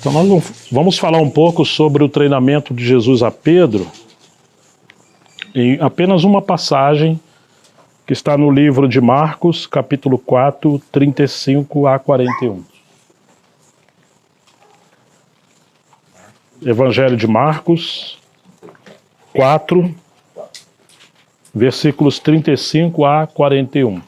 Então nós vamos falar um pouco sobre o treinamento de Jesus a Pedro em apenas uma passagem que está no livro de Marcos, capítulo 4, 35 a 41. Evangelho de Marcos 4, versículos 35 a 41.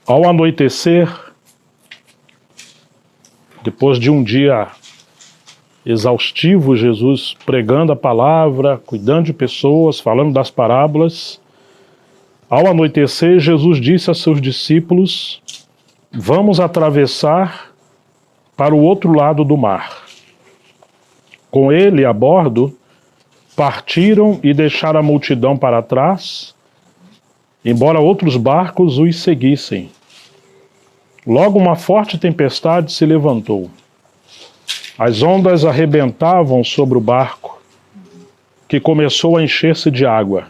Ao anoitecer, depois de um dia exaustivo, Jesus pregando a palavra, cuidando de pessoas, falando das parábolas, ao anoitecer, Jesus disse a seus discípulos: vamos atravessar para o outro lado do mar. Com ele a bordo, partiram e deixaram a multidão para trás, embora outros barcos os seguissem. Logo uma forte tempestade se levantou. As ondas arrebentavam sobre o barco, que começou a encher-se de água.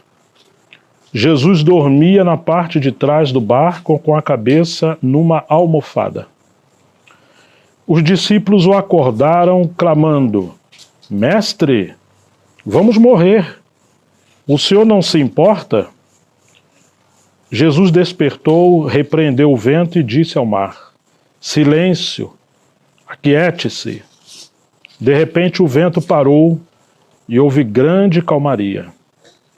Jesus dormia na parte de trás do barco com a cabeça numa almofada. Os discípulos o acordaram, clamando: Mestre, vamos morrer. O senhor não se importa? Jesus despertou, repreendeu o vento e disse ao mar: silêncio, aquiete-se. De repente o vento parou e houve grande calmaria.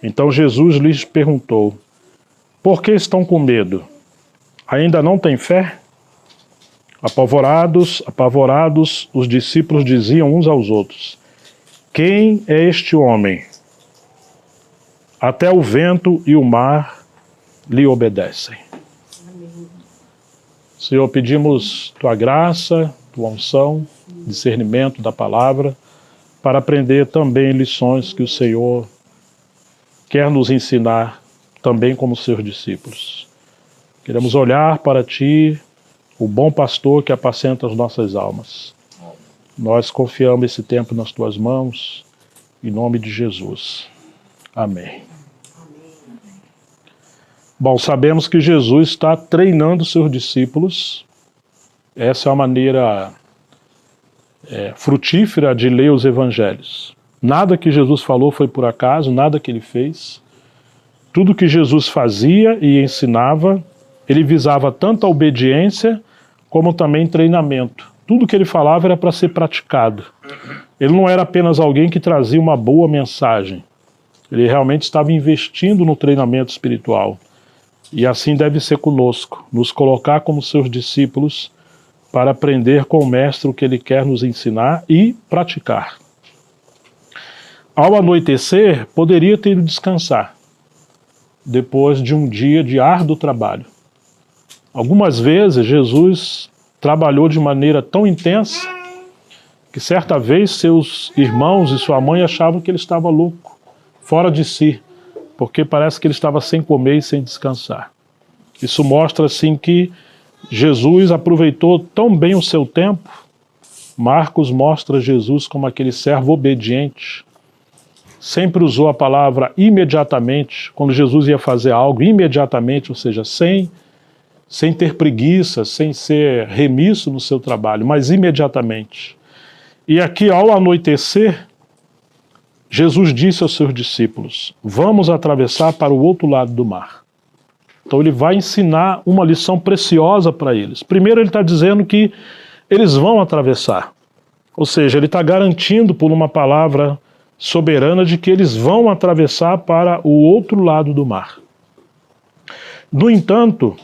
Então Jesus lhes perguntou: por que estão com medo? Ainda não têm fé? Apavorados, os discípulos diziam uns aos outros: quem é este homem? Até o vento e o mar lhe obedecem. Amém. Senhor, pedimos tua graça, tua unção, discernimento da palavra, para aprender também lições que o Senhor quer nos ensinar também como seus discípulos. Queremos olhar para ti, o bom pastor que apacenta as nossas almas. Nós confiamos esse tempo nas tuas mãos, em nome de Jesus. Amém. Bom, sabemos que Jesus está treinando seus discípulos. Essa é uma maneira frutífera de ler os evangelhos. Nada que Jesus falou foi por acaso, nada que ele fez. Tudo que Jesus fazia e ensinava, ele visava tanto a obediência como também treinamento. Tudo que ele falava era para ser praticado. Ele não era apenas alguém que trazia uma boa mensagem. Ele realmente estava investindo no treinamento espiritual. E assim deve ser conosco, nos colocar como seus discípulos para aprender com o Mestre o que ele quer nos ensinar e praticar. Ao anoitecer, poderia ter ido descansar, depois de um dia de árduo trabalho. Algumas vezes Jesus trabalhou de maneira tão intensa que certa vez seus irmãos e sua mãe achavam que ele estava louco, fora de si, porque parece que ele estava sem comer e sem descansar. Isso mostra assim que Jesus aproveitou tão bem o seu tempo. Marcos mostra Jesus como aquele servo obediente. Sempre usou a palavra imediatamente, quando Jesus ia fazer algo, imediatamente, ou seja, sem ter preguiça, sem ser remisso no seu trabalho, mas imediatamente. E aqui, ao anoitecer, Jesus disse aos seus discípulos: vamos atravessar para o outro lado do mar. Então ele vai ensinar uma lição preciosa para eles. Primeiro ele está dizendo que eles vão atravessar. Ou seja, ele está garantindo por uma palavra soberana de que eles vão atravessar para o outro lado do mar. No entanto,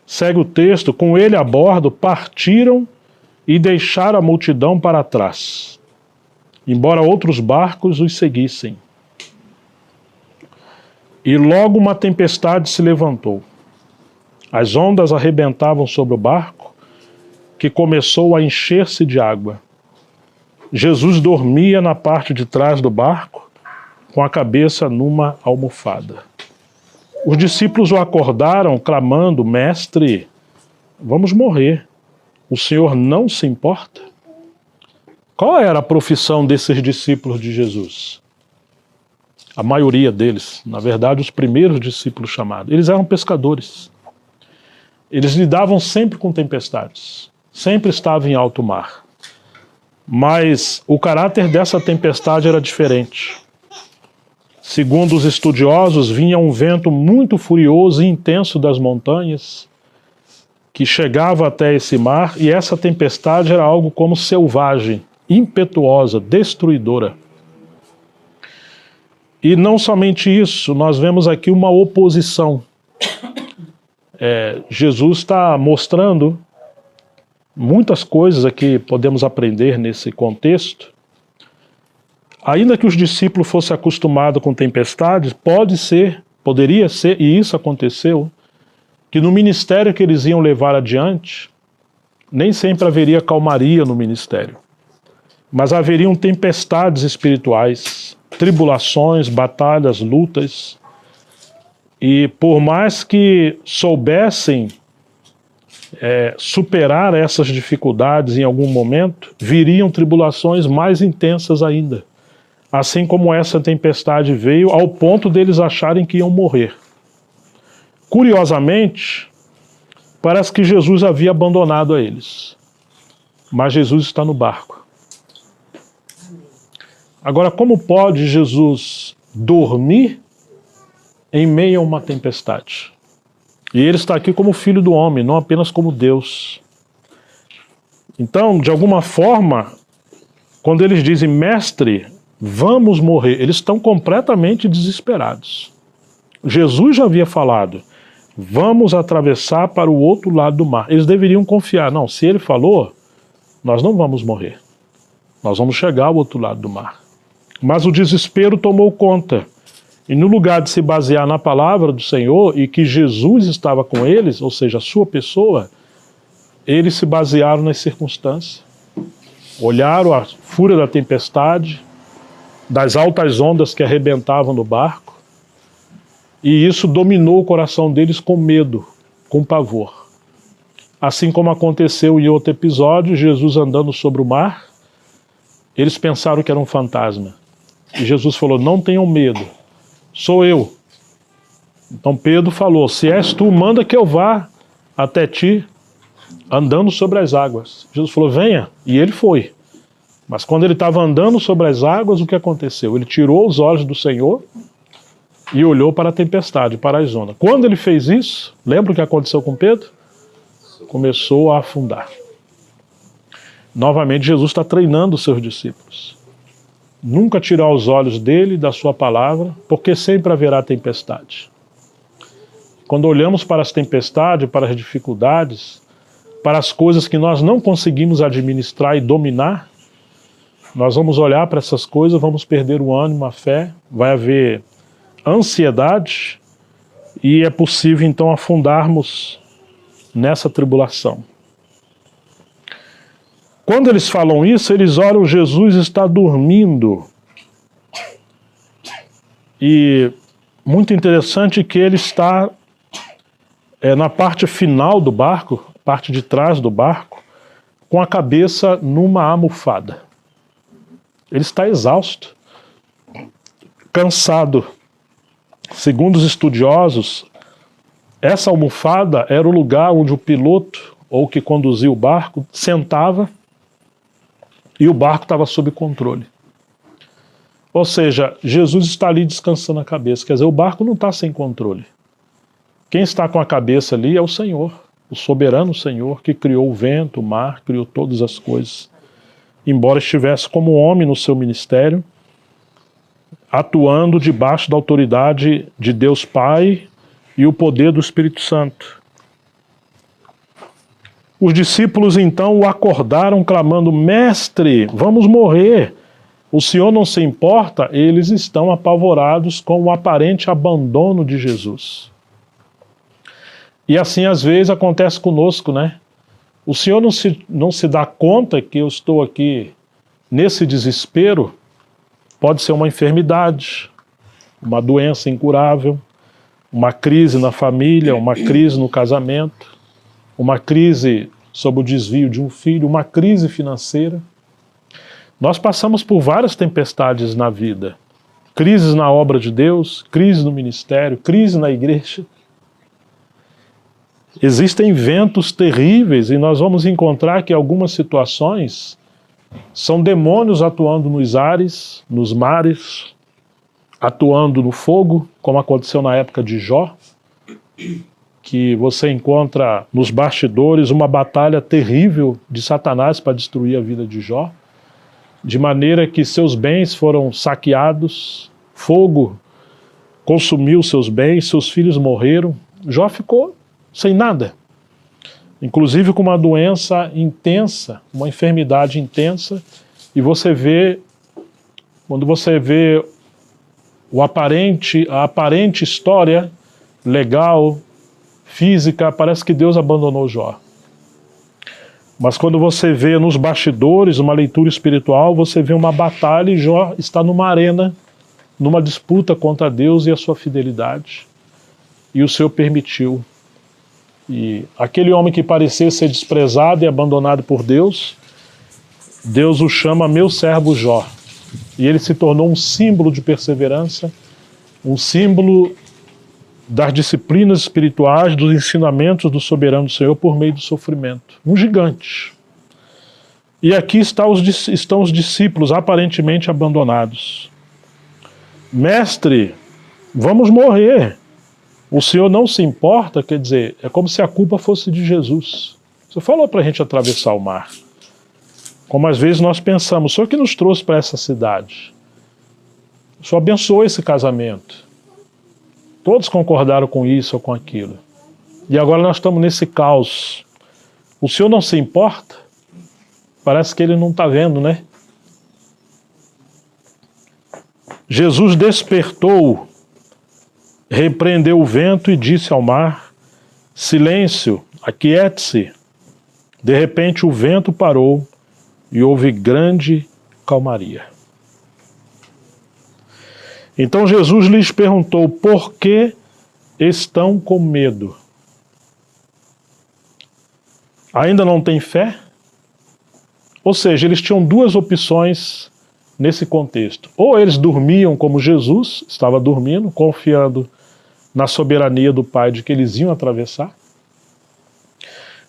segue o texto, com ele a bordo, partiram e deixaram a multidão para trás, embora outros barcos os seguissem. E logo uma tempestade se levantou. As ondas arrebentavam sobre o barco, que começou a encher-se de água. Jesus dormia na parte de trás do barco, com a cabeça numa almofada. Os discípulos o acordaram, clamando: Mestre, vamos morrer. O Senhor não se importa? Qual era a profissão desses discípulos de Jesus? a maioria deles, na verdade os primeiros discípulos chamados, eles eram pescadores. Eles lidavam sempre com tempestades, sempre estavam em alto mar. Mas o caráter dessa tempestade era diferente. Segundo os estudiosos, vinha um vento muito furioso e intenso das montanhas, que chegava até esse mar, e essa tempestade era algo como selvagem, impetuosa, destruidora. E não somente isso, nós vemos aqui uma oposição. Jesus está mostrando muitas coisas aqui podemos aprender nesse contexto. Ainda que os discípulos fossem acostumados com tempestades, poderia ser, e isso aconteceu, que no ministério que eles iam levar adiante, nem sempre haveria calmaria no ministério, mas haveriam tempestades espirituais, tribulações, batalhas, lutas, e por mais que soubessem superar essas dificuldades em algum momento, viriam tribulações mais intensas ainda, assim como essa tempestade veio ao ponto deles acharem que iam morrer. Curiosamente, parece que Jesus havia abandonado a eles, mas Jesus está no barco. Agora, como pode Jesus dormir em meio a uma tempestade? E ele está aqui como filho do homem, não apenas como Deus. Então, de alguma forma, quando eles dizem, mestre, vamos morrer, eles estão completamente desesperados. Jesus já havia falado, vamos atravessar para o outro lado do mar. Eles deveriam confiar, não, se ele falou, nós não vamos morrer. Nós vamos chegar ao outro lado do mar. Mas o desespero tomou conta. E no lugar de se basear na palavra do Senhor e que Jesus estava com eles, ou seja, a sua pessoa, eles se basearam nas circunstâncias. Olharam a fúria da tempestade, das altas ondas que arrebentavam no barco, e isso dominou o coração deles com medo, com pavor. Assim como aconteceu em outro episódio, Jesus andando sobre o mar, eles pensaram que era um fantasma. E Jesus falou, não tenham medo, sou eu. Então Pedro falou, se és tu, manda que eu vá até ti, andando sobre as águas. Jesus falou, venha, e ele foi. Mas quando ele estava andando sobre as águas, o que aconteceu? Ele tirou os olhos do Senhor e olhou para a tempestade, para as ondas. Quando ele fez isso, lembra o que aconteceu com Pedro? Começou a afundar. Novamente, Jesus está treinando os seus discípulos. Nunca tirar os olhos dele, da sua palavra, porque sempre haverá tempestade. Quando olhamos para as tempestades, para as dificuldades, para as coisas que nós não conseguimos administrar e dominar, nós vamos olhar para essas coisas, vamos perder o ânimo, a fé, vai haver ansiedade e é possível então afundarmos nessa tribulação. Quando eles falam isso, eles olham, Jesus está dormindo. E muito interessante que ele está na parte final do barco, parte de trás do barco, com a cabeça numa almofada. Ele está exausto, cansado. Segundo os estudiosos, essa almofada era o lugar onde o piloto, ou que conduzia o barco, sentava e o barco estava sob controle. Ou seja, Jesus está ali descansando a cabeça, quer dizer, o barco não está sem controle. Quem está com a cabeça ali é o Senhor, o soberano Senhor, que criou o vento, o mar, criou todas as coisas. Embora estivesse como homem no seu ministério, atuando debaixo da autoridade de Deus Pai e o poder do Espírito Santo. Os discípulos então o acordaram clamando, mestre, vamos morrer. O Senhor não se importa? Eles estão apavorados com o aparente abandono de Jesus. E assim às vezes acontece conosco, né? O Senhor não se dá conta que eu estou aqui nesse desespero. Pode ser uma enfermidade, uma doença incurável, uma crise na família, uma crise no casamento, uma crise sobre o desvio de um filho, uma crise financeira. Nós passamos por várias tempestades na vida. crises na obra de Deus, crise no ministério, crise na igreja. Existem ventos terríveis e nós vamos encontrar que algumas situações são demônios atuando nos ares, nos mares, atuando no fogo, como aconteceu na época de Jó, que você encontra nos bastidores uma batalha terrível de Satanás para destruir a vida de Jó, de maneira que seus bens foram saqueados, fogo consumiu seus bens, seus filhos morreram, Jó ficou sem nada, inclusive com uma doença intensa, uma enfermidade intensa, e você vê, quando você vê a aparente história legal, física, parece que Deus abandonou Jó. Mas quando você vê nos bastidores, uma leitura espiritual, você vê uma batalha e Jó está numa arena, numa disputa contra Deus e a sua fidelidade. E o Senhor permitiu. E aquele homem que parecia ser desprezado e abandonado por Deus, Deus o chama meu servo Jó. E ele se tornou um símbolo de perseverança, um símbolo das disciplinas espirituais, dos ensinamentos do soberano Senhor por meio do sofrimento. Um gigante. E aqui estão os discípulos aparentemente abandonados. Mestre, vamos morrer. O Senhor não se importa, quer dizer, é como se a culpa fosse de Jesus. Você falou para a gente atravessar o mar. Como às vezes nós pensamos, o Senhor que nos trouxe para essa cidade. O Senhor abençoou esse casamento. Todos concordaram com isso ou com aquilo. E agora nós estamos nesse caos. O Senhor não se importa? Parece que ele não está vendo, né? Jesus despertou, repreendeu o vento e disse ao mar, silêncio, aquiete-se. De repente o vento parou e houve grande calmaria. Então Jesus lhes perguntou, por que estão com medo? Ainda não têm fé? Ou seja, eles tinham duas opções nesse contexto. Ou eles dormiam como Jesus estava dormindo, confiando na soberania do Pai de que eles iam atravessar.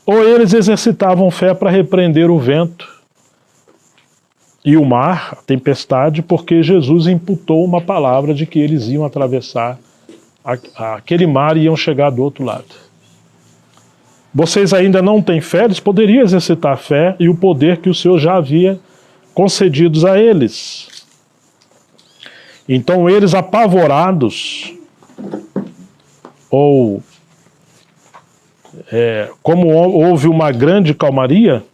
Ou eles exercitavam fé para repreender o vento e o mar, a tempestade, porque Jesus imputou uma palavra de que eles iam atravessar aquele mar e iam chegar do outro lado. Vocês ainda não têm fé? Eles poderiam exercitar a fé e o poder que o Senhor já havia concedidos a eles. Então eles apavorados, ou como houve uma grande calmaria,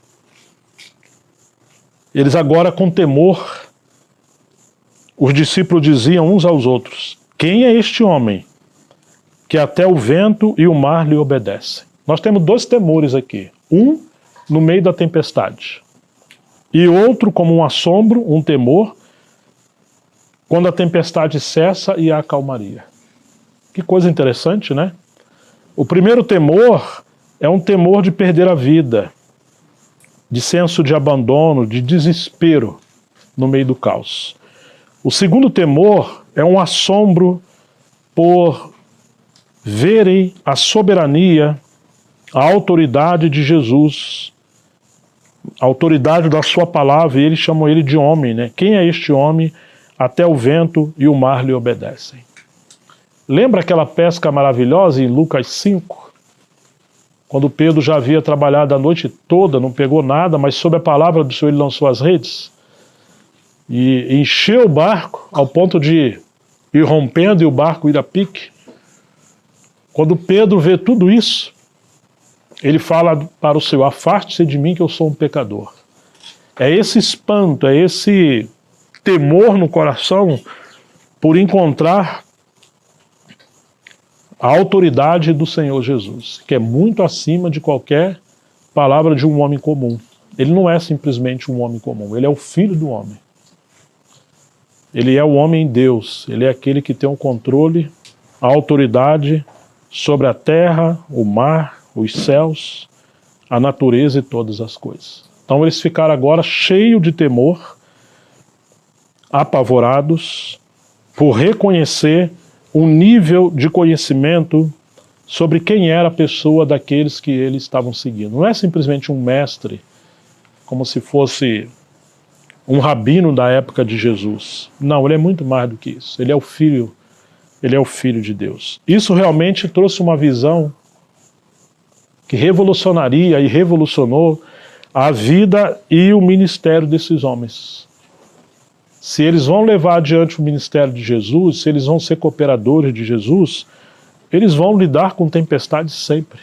eles agora com temor, os discípulos diziam uns aos outros, quem é este homem que até o vento e o mar lhe obedecem? Nós temos dois temores aqui, um no meio da tempestade e outro como um assombro, um temor, quando a tempestade cessa e há calmaria. Que coisa interessante, né? O primeiro temor é um temor de perder a vida, de senso de abandono, de desespero no meio do caos. O segundo temor é um assombro por verem a soberania, a autoridade de Jesus, a autoridade da sua palavra, e eles chamam ele de homem, né? Quem é este homem? Até o vento e o mar lhe obedecem. Lembra aquela pesca maravilhosa em Lucas 5? Quando Pedro já havia trabalhado a noite toda, não pegou nada, mas sob a palavra do Senhor ele lançou as redes e encheu o barco ao ponto de ir rompendo e o barco ir a pique. Quando Pedro vê tudo isso, ele fala para o Senhor, afaste-se de mim que eu sou um pecador. É esse espanto, é esse temor no coração por encontrar a autoridade do Senhor Jesus, que é muito acima de qualquer palavra de um homem comum. Ele não é simplesmente um homem comum, ele é o Filho do homem. Ele é o homem Deus, ele é aquele que tem o controle, a autoridade sobre a terra, o mar, os céus, a natureza e todas as coisas. Então eles ficaram agora cheios de temor, apavorados, por reconhecer um nível de conhecimento sobre quem era a pessoa daqueles que eles estavam seguindo. Não é simplesmente um mestre, como se fosse um rabino da época de Jesus. Não, ele é muito mais do que isso. Ele é o Filho de Deus. Isso realmente trouxe uma visão que revolucionaria e revolucionou a vida e o ministério desses homens. Se eles vão levar adiante o ministério de Jesus, se eles vão ser cooperadores de Jesus, eles vão lidar com tempestades sempre,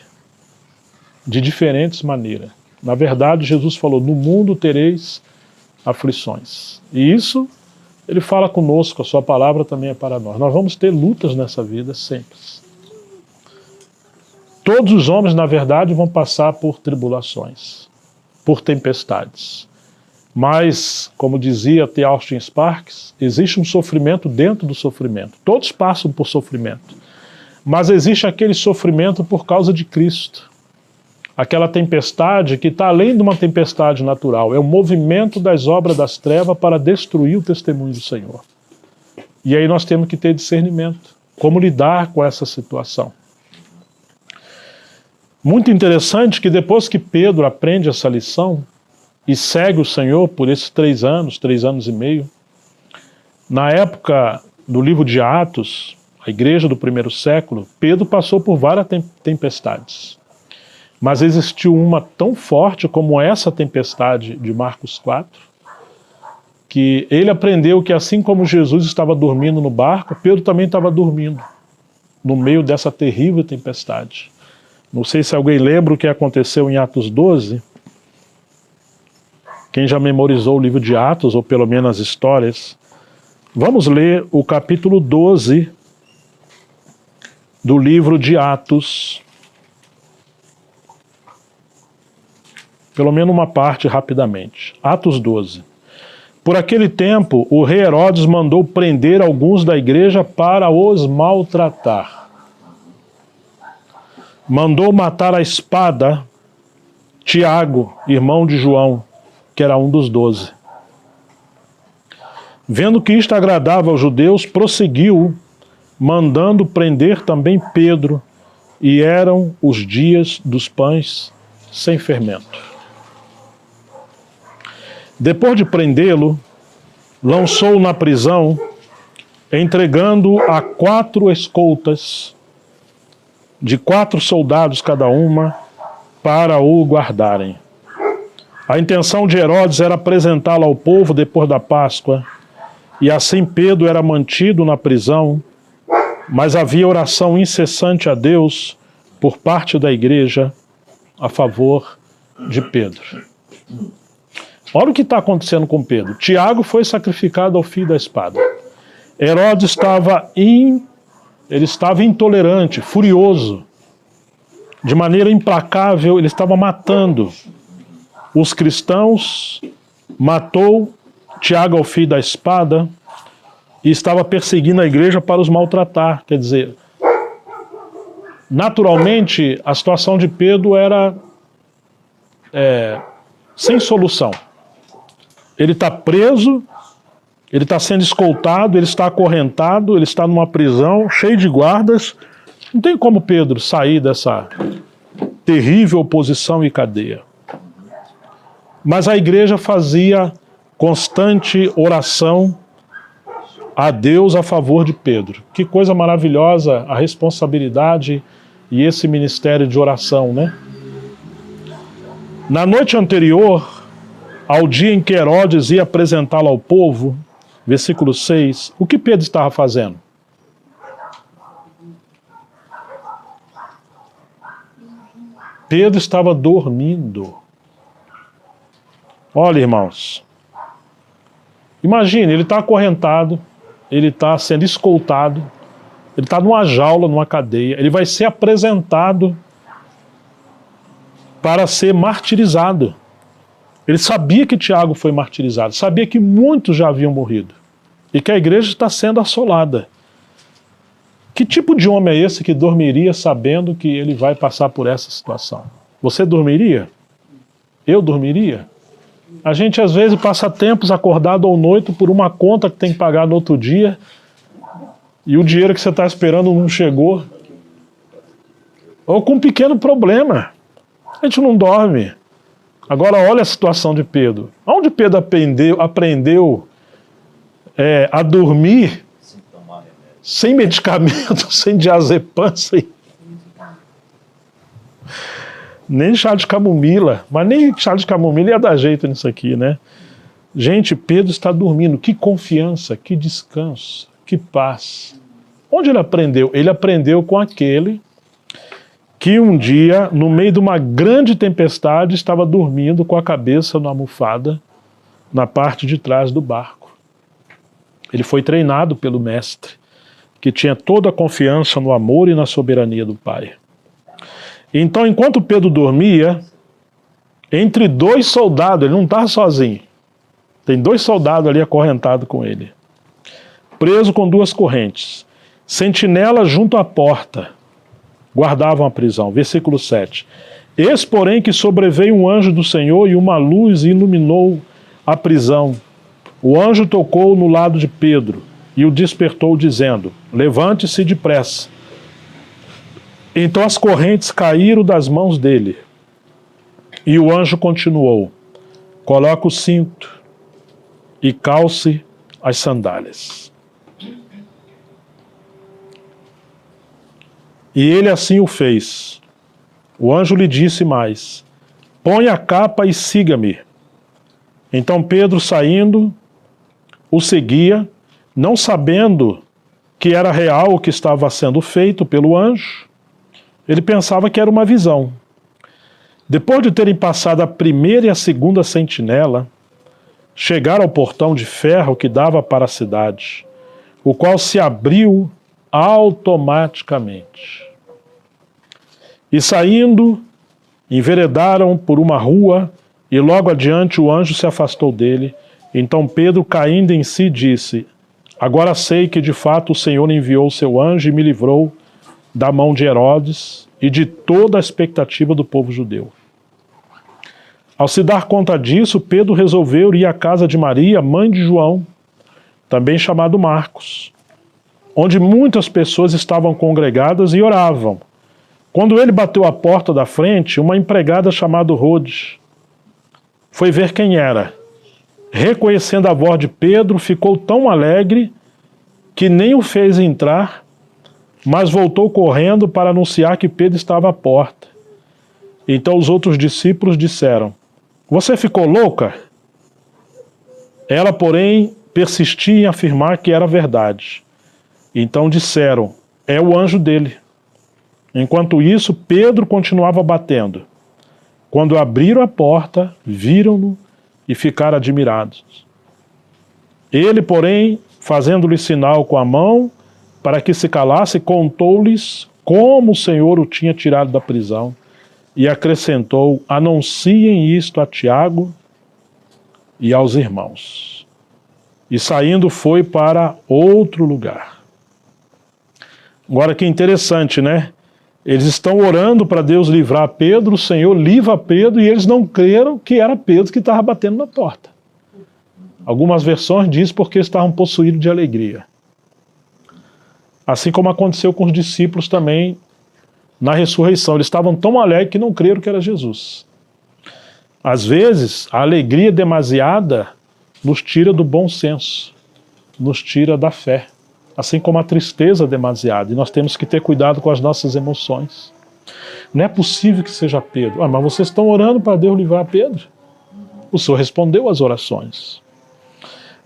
de diferentes maneiras. Na verdade, Jesus falou, no mundo tereis aflições. E isso, ele fala conosco, a sua palavra também é para nós. Nós vamos ter lutas nessa vida sempre. Todos os homens, na verdade, vão passar por tribulações, por tempestades. Mas, como dizia T. Austin Sparks, existe um sofrimento dentro do sofrimento. Todos passam por sofrimento. Mas existe aquele sofrimento por causa de Cristo. Aquela tempestade que está além de uma tempestade natural. É o movimento das obras das trevas para destruir o testemunho do Senhor. E aí nós temos que ter discernimento. Como lidar com essa situação. Muito interessante que depois que Pedro aprende essa lição e segue o Senhor por esses 3 anos e meio, na época do livro de Atos, a igreja do primeiro século, Pedro passou por várias tempestades. Mas existiu uma tão forte como essa tempestade de Marcos 4, que ele aprendeu que assim como Jesus estava dormindo no barco, Pedro também estava dormindo, no meio dessa terrível tempestade. Não sei se alguém lembra o que aconteceu em Atos 12. Quem já memorizou o livro de Atos, ou pelo menos as histórias, vamos ler o capítulo 12 do livro de Atos. Pelo menos uma parte rapidamente. Atos 12. Por aquele tempo, o rei Herodes mandou prender alguns da igreja para os maltratar. Mandou matar à espada Tiago, irmão de João, que era um dos 12. Vendo que isto agradava aos judeus, prosseguiu, mandando prender também Pedro, e eram os dias dos pães sem fermento. Depois de prendê-lo, lançou-o na prisão, entregando-o a 4 escoltas, de 4 soldados cada uma, para o guardarem. A intenção de Herodes era apresentá-lo ao povo depois da Páscoa, e assim Pedro era mantido na prisão, mas havia oração incessante a Deus por parte da igreja a favor de Pedro. Olha o que está acontecendo com Pedro. Tiago foi sacrificado ao fio da espada. Herodes estava intolerante, furioso. De maneira implacável, ele estava matando os cristãos, matou Tiago ao fio da espada e estava perseguindo a igreja para os maltratar. Quer dizer, naturalmente, a situação de Pedro era sem solução. Ele está preso, ele está sendo escoltado, ele está acorrentado, ele está numa prisão cheio de guardas. Não tem como Pedro sair dessa terrível oposição e cadeia. Mas a igreja fazia constante oração a Deus a favor de Pedro. Que coisa maravilhosa a responsabilidade e esse ministério de oração, né? Na noite anterior ao dia em que Herodes ia apresentá-lo ao povo, versículo 6, o que Pedro estava fazendo? Pedro estava dormindo. Olha, irmãos, imagine, ele está acorrentado, ele está sendo escoltado, ele está numa jaula, numa cadeia, ele vai ser apresentado para ser martirizado. Ele sabia que Tiago foi martirizado, sabia que muitos já haviam morrido e que a igreja está sendo assolada. Que tipo de homem é esse que dormiria sabendo que ele vai passar por essa situação? Você dormiria? Eu dormiria? A gente às vezes passa tempos acordado à noite por uma conta que tem que pagar no outro dia e o dinheiro que você está esperando não chegou, ou com um pequeno problema, a gente não dorme. Agora olha a situação de Pedro. Onde Pedro aprendeu a dormir sem medicamento, sem diazepam, nem chá de camomila, mas nem chá de camomila ia dar jeito nisso aqui, né? Gente, Pedro está dormindo. Que confiança, que descanso, que paz. Onde ele aprendeu? Ele aprendeu com aquele que um dia, no meio de uma grande tempestade, estava dormindo com a cabeça na almofada, na parte de trás do barco. Ele foi treinado pelo mestre, que tinha toda a confiança no amor e na soberania do Pai. Então, enquanto Pedro dormia, entre dois soldados, ele não estava sozinho, tem dois soldados ali acorrentados com ele, preso com duas correntes, sentinela junto à porta, guardavam a prisão. Versículo 7. Eis, porém, que sobreveio um anjo do Senhor e uma luz iluminou a prisão. O anjo tocou no lado de Pedro e o despertou, dizendo: levante-se depressa. Então as correntes caíram das mãos dele. E o anjo continuou: coloque o cinto e calce as sandálias. E ele assim o fez. O anjo lhe disse mais: põe a capa e siga-me. Então Pedro, saindo, o seguia, não sabendo que era real o que estava sendo feito pelo anjo. Ele pensava que era uma visão. Depois de terem passado a primeira e a segunda sentinela, chegaram ao portão de ferro que dava para a cidade, o qual se abriu automaticamente. E saindo, enveredaram por uma rua, e logo adiante o anjo se afastou dele. Então Pedro, caindo em si, disse: agora sei que de fato o Senhor enviou o seu anjo e me livrou da mão de Herodes e de toda a expectativa do povo judeu. Ao se dar conta disso, Pedro resolveu ir à casa de Maria, mãe de João, também chamado Marcos, onde muitas pessoas estavam congregadas e oravam. Quando ele bateu à porta da frente, uma empregada chamada Rode foi ver quem era. Reconhecendo a voz de Pedro, ficou tão alegre que nem o fez entrar, mas voltou correndo para anunciar que Pedro estava à porta. Então os outros discípulos disseram: você ficou louca? Ela, porém, persistia em afirmar que era verdade. Então disseram: é o anjo dele. Enquanto isso, Pedro continuava batendo. Quando abriram a porta, viram-no e ficaram admirados. Ele, porém, fazendo-lhe sinal com a mão para que se calasse, contou-lhes como o Senhor o tinha tirado da prisão e acrescentou: anunciem isto a Tiago e aos irmãos. E saindo foi para outro lugar. Agora que interessante, né? Eles estão orando para Deus livrar Pedro, o Senhor livra Pedro e eles não creram que era Pedro que estava batendo na porta. Algumas versões dizem porque estavam possuídos de alegria. Assim como aconteceu com os discípulos também na ressurreição. Eles estavam tão alegres que não creram que era Jesus. Às vezes, a alegria demasiada nos tira do bom senso, nos tira da fé. Assim como a tristeza demasiada. E nós temos que ter cuidado com as nossas emoções. Não é possível que seja Pedro. Mas vocês estão orando para Deus livrar Pedro? O Senhor respondeu às orações.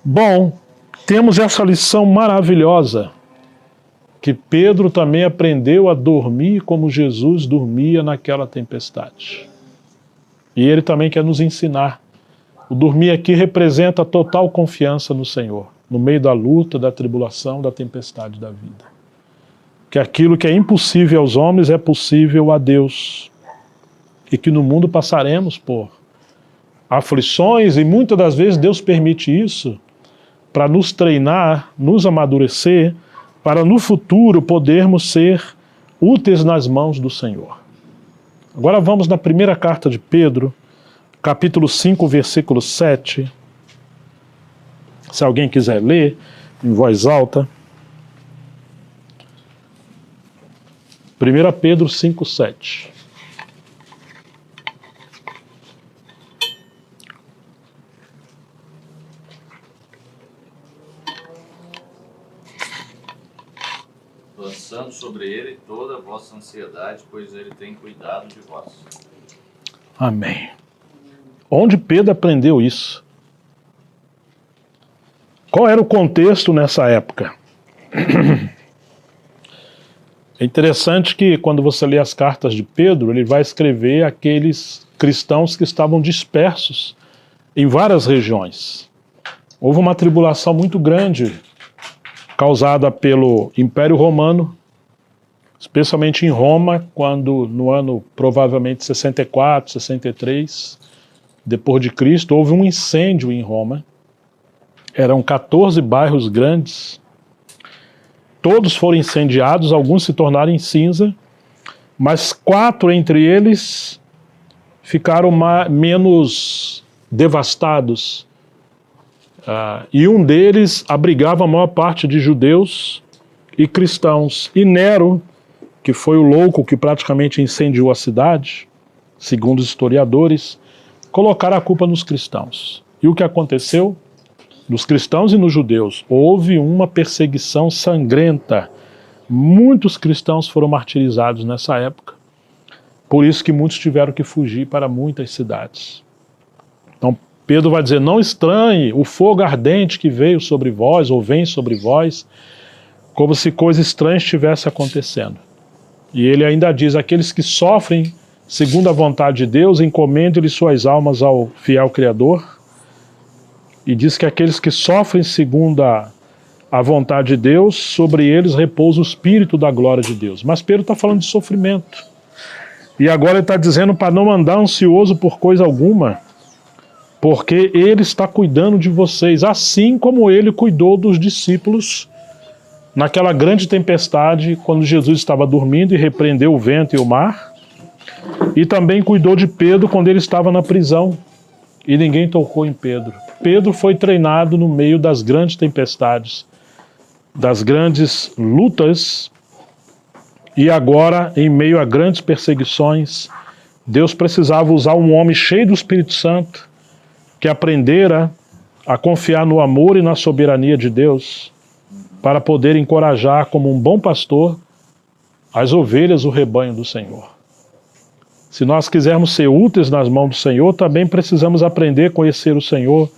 Bom, temos essa lição maravilhosa, que Pedro também aprendeu a dormir como Jesus dormia naquela tempestade. E ele também quer nos ensinar. O dormir aqui representa a total confiança no Senhor, no meio da luta, da tribulação, da tempestade da vida. Que aquilo que é impossível aos homens é possível a Deus. E que no mundo passaremos por aflições, e muitas das vezes Deus permite isso para nos treinar, nos amadurecer, para no futuro podermos ser úteis nas mãos do Senhor. Agora vamos na primeira carta de Pedro, capítulo 5, versículo 7. Se alguém quiser ler em voz alta. 1 Pedro 5,7. Lançando sobre ele toda a vossa ansiedade, pois ele tem cuidado de vós. Amém. Onde Pedro aprendeu isso? Qual era o contexto nessa época? É interessante que quando você lê as cartas de Pedro, ele vai escrever aqueles cristãos que estavam dispersos em várias regiões. Houve uma tribulação muito grande causada pelo Império Romano, especialmente em Roma, quando no ano provavelmente 64, 63, depois de Cristo, houve um incêndio em Roma. Eram 14 bairros grandes, todos foram incendiados, alguns se tornaram em cinza, mas 4 entre eles ficaram menos devastados. E um deles abrigava a maior parte de judeus e cristãos. E Nero, que foi o louco que praticamente incendiou a cidade, segundo os historiadores, colocaram a culpa nos cristãos. E o que aconteceu? Nos cristãos e nos judeus, houve uma perseguição sangrenta. Muitos cristãos foram martirizados nessa época. Por isso que muitos tiveram que fugir para muitas cidades. Então Pedro vai dizer, não estranhe o fogo ardente que veio sobre vós, ou vem sobre vós, como se coisa estranha estivesse acontecendo. E ele ainda diz, aqueles que sofrem segundo a vontade de Deus, encomendem-lhe suas almas ao fiel Criador. E diz que aqueles que sofrem segundo a vontade de Deus, sobre eles repousa o Espírito da glória de Deus. Mas Pedro está falando de sofrimento. E agora ele está dizendo para não andar ansioso por coisa alguma, porque ele está cuidando de vocês, assim como ele cuidou dos discípulos naquela grande tempestade, quando Jesus estava dormindo e repreendeu o vento e o mar, e também cuidou de Pedro quando ele estava na prisão, e ninguém tocou em Pedro. Pedro foi treinado no meio das grandes tempestades, das grandes lutas, e agora, em meio a grandes perseguições, Deus precisava usar um homem cheio do Espírito Santo, que aprendera a confiar no amor e na soberania de Deus, para poder encorajar, como um bom pastor, as ovelhas, o rebanho do Senhor. Se nós quisermos ser úteis nas mãos do Senhor, também precisamos aprender a conhecer o Senhor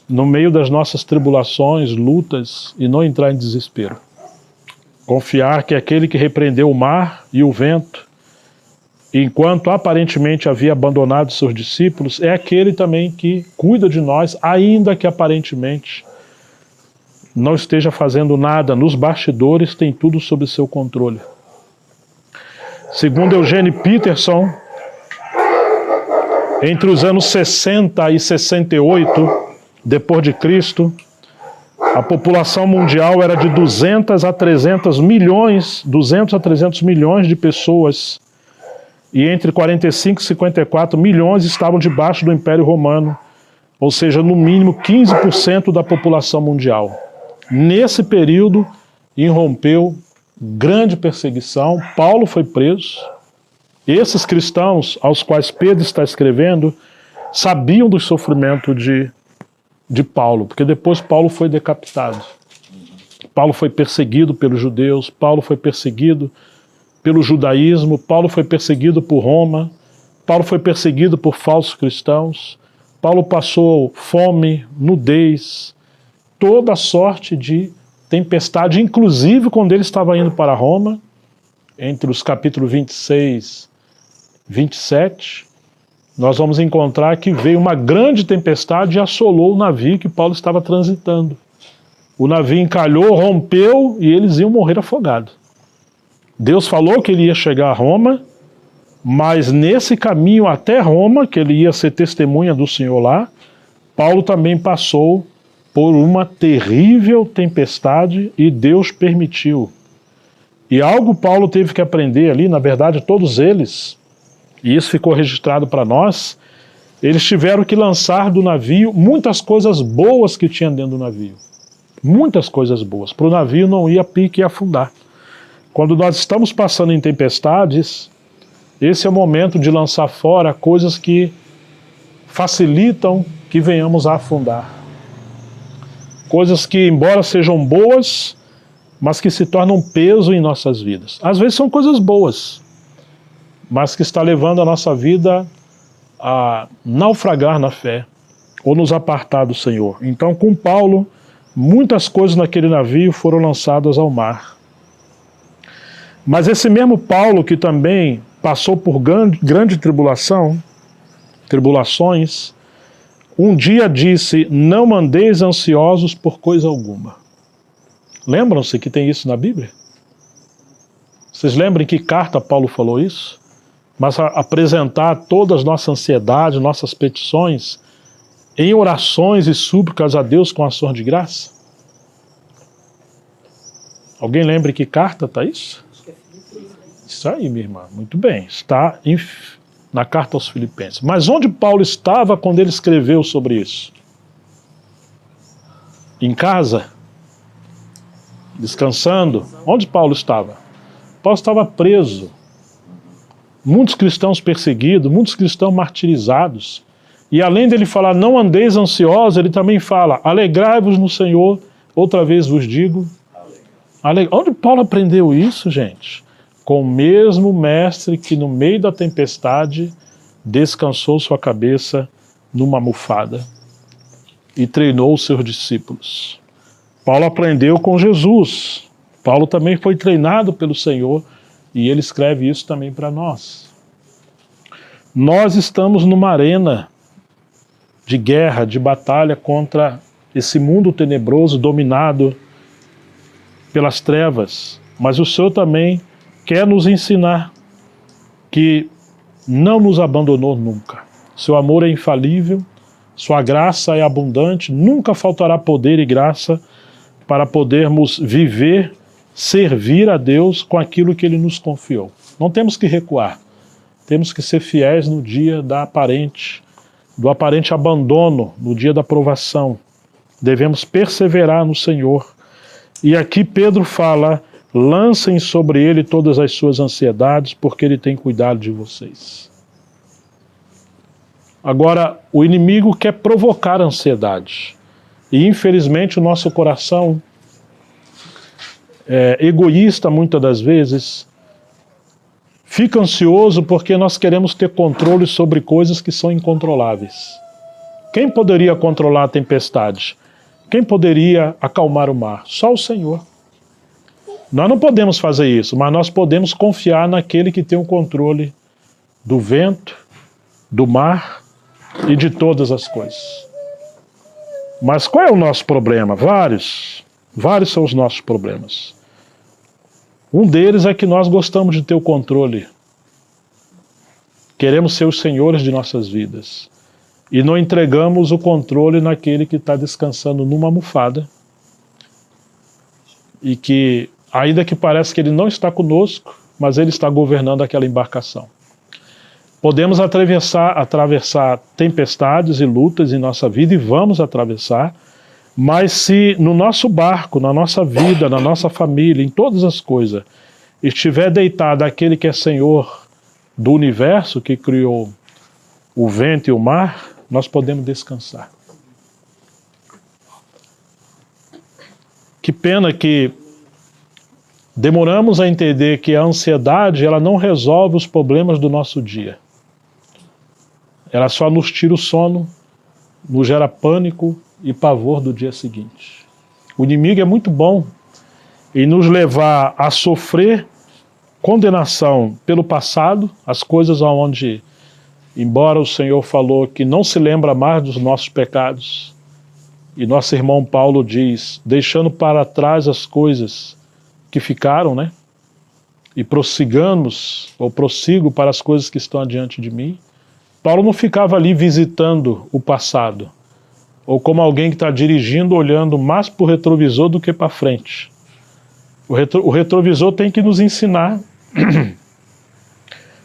no meio das nossas tribulações, lutas, e não entrar em desespero. Confiar que aquele que repreendeu o mar e o vento, enquanto aparentemente havia abandonado seus discípulos, é aquele também que cuida de nós, ainda que aparentemente não esteja fazendo nada, nos bastidores tem tudo sob seu controle. Segundo Eugene Peterson, entre os anos 60 e 68, depois de Cristo, a população mundial era de 200 a 300 milhões de pessoas, e entre 45 e 54 milhões estavam debaixo do Império Romano, ou seja, no mínimo 15% da população mundial. Nesse período, irrompeu grande perseguição, Paulo foi preso. Esses cristãos aos quais Pedro está escrevendo sabiam do sofrimento de Paulo, porque depois Paulo foi decapitado. Paulo foi perseguido pelos judeus, Paulo foi perseguido pelo judaísmo, Paulo foi perseguido por Roma, Paulo foi perseguido por falsos cristãos, Paulo passou fome, nudez, toda sorte de tempestade, inclusive quando ele estava indo para Roma, entre os capítulos 26 e 27, nós vamos encontrar que veio uma grande tempestade e assolou o navio que Paulo estava transitando. O navio encalhou, rompeu e eles iam morrer afogados. Deus falou que ele ia chegar a Roma, mas nesse caminho até Roma, que ele ia ser testemunha do Senhor lá, Paulo também passou por uma terrível tempestade e Deus permitiu. E algo Paulo teve que aprender ali, na verdade todos eles, e isso ficou registrado para nós, eles tiveram que lançar do navio muitas coisas boas que tinha dentro do navio. Muitas coisas boas. Para o navio não ir a pique e afundar. Quando nós estamos passando em tempestades, esse é o momento de lançar fora coisas que facilitam que venhamos a afundar. Coisas que, embora sejam boas, mas que se tornam um peso em nossas vidas. Às vezes são coisas boas, mas que está levando a nossa vida a naufragar na fé, ou nos apartar do Senhor. Então, com Paulo, muitas coisas naquele navio foram lançadas ao mar. Mas esse mesmo Paulo, que também passou por grande tribulações, um dia disse: não andeis ansiosos por coisa alguma. Lembram-se que tem isso na Bíblia? Vocês lembram em que carta Paulo falou isso? Mas apresentar todas as nossas ansiedades, nossas petições, em orações e súplicas a Deus com ação de graça? Alguém lembra em que carta está isso? Isso aí, minha irmã, muito bem. Está na carta aos Filipenses. Mas onde Paulo estava quando ele escreveu sobre isso? Em casa? Descansando? Onde Paulo estava? Paulo estava preso. Muitos cristãos perseguidos, muitos cristãos martirizados. E além dele falar, não andeis ansiosos, ele também fala, alegrai-vos no Senhor, outra vez vos digo. Onde Paulo aprendeu isso, gente? Com o mesmo mestre que no meio da tempestade descansou sua cabeça numa almofada e treinou os seus discípulos. Paulo aprendeu com Jesus. Paulo também foi treinado pelo Senhor e ele escreve isso também para nós. Nós estamos numa arena de guerra, de batalha contra esse mundo tenebroso dominado pelas trevas, mas o Senhor também quer nos ensinar que não nos abandonou nunca. Seu amor é infalível, sua graça é abundante, nunca faltará poder e graça para podermos viver, servir a Deus com aquilo que Ele nos confiou. Não temos que recuar, temos que ser fiéis no dia do aparente abandono, no dia da provação. Devemos perseverar no Senhor. E aqui Pedro fala, lancem sobre ele todas as suas ansiedades, porque ele tem cuidado de vocês. Agora, o inimigo quer provocar ansiedade. E infelizmente o nosso coração egoísta, muitas das vezes, fica ansioso porque nós queremos ter controle sobre coisas que são incontroláveis. Quem poderia controlar a tempestade? Quem poderia acalmar o mar? Só o Senhor. Nós não podemos fazer isso, mas nós podemos confiar naquele que tem o controle do vento, do mar e de todas as coisas. Mas qual é o nosso problema? Vários são os nossos problemas. Um deles é que nós gostamos de ter o controle. Queremos ser os senhores de nossas vidas. E não entregamos o controle naquele que está descansando numa almofada e que, ainda que pareça que ele não está conosco, mas ele está governando aquela embarcação. Podemos atravessar tempestades e lutas em nossa vida, e vamos atravessar, mas se no nosso barco, na nossa vida, na nossa família, em todas as coisas, estiver deitado aquele que é Senhor do universo, que criou o vento e o mar, nós podemos descansar. Que pena que demoramos a entender que a ansiedade, ela não resolve os problemas do nosso dia. Ela só nos tira o sono, nos gera pânico e pavor do dia seguinte. O inimigo é muito bom em nos levar a sofrer condenação pelo passado, as coisas onde, embora o Senhor falou que não se lembra mais dos nossos pecados, e nosso irmão Paulo diz, deixando para trás as coisas que ficaram, né? E prossigo para as coisas que estão adiante de mim. Paulo não ficava ali visitando o passado, ou como alguém que está dirigindo, olhando mais para o retrovisor do que para frente. O retrovisor tem que nos ensinar,